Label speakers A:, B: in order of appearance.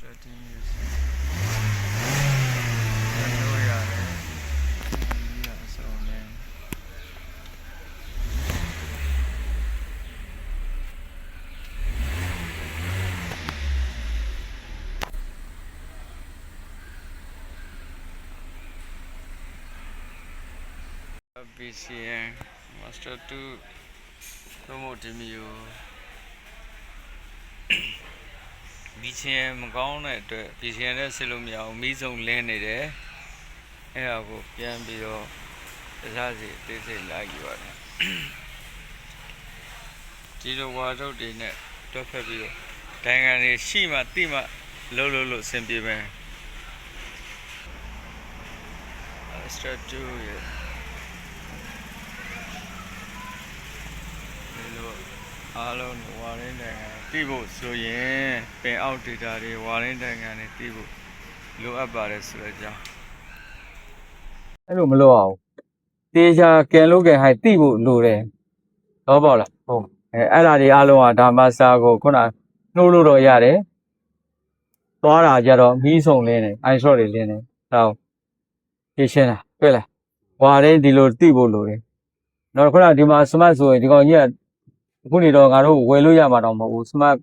A: 13 years လို့ရတယ်ဒီကအစုံနဲ့BCN Master 2 promote မျိုး BCN မကောင်းတဲ့အတွက် BCN နဲ့ဆက်လို့မရအောင်မီးစုံလင်းနေတယ်အဲ့ဒါကိုပြန်ပြီးတော့တစားစီအသေးစိတ်လိုက်ယူရတယ်ဒီလိုဝါထုတ်တွေနဲ့တွက်ဖက်ပြီးတော့ဒိုင်ငံတွေရှိမှတိမှလှုပ်လို့အဆင်ပြေမယ် Master 2ရဲ့အားလုံးဝါရင်းနိုင်ငံတိဖို့ဆိုရင်ပင်အောက်ဒေတာတွေဝါရင်းနိုင်ငံတွေတိဖို့လိုအပ်ပါတယ်ဆိုတဲ့အကြောင်း
B: အဲ့လိုမလုပ်အောင်တေချာကန်လို့ကန်ဟိုက်တိဖို့လိုတယ်တော့ပေါ့လားဟုတ်အဲ့ဒါတွေအားလုံးကဒါမစတာကိုခုနနှိုးလို့တော့ရတယ်သွားတာကြတော့မီးစုံလင်းတယ်အိုင်ဆော့တွေလင်းတယ်ဟောဖြည့်ရှင်းတာတွေ့လားဝါရင်းဒီလိုတိဖို့လိုတယ်တော့ခုနဒီမှာစမတ်ဆိုရင်ဒီကောင်ကြီးကအခုနေတော့ငါတို့ဝယ်လို့ရမှာတော့မဟုတ်ဘူးစမတ်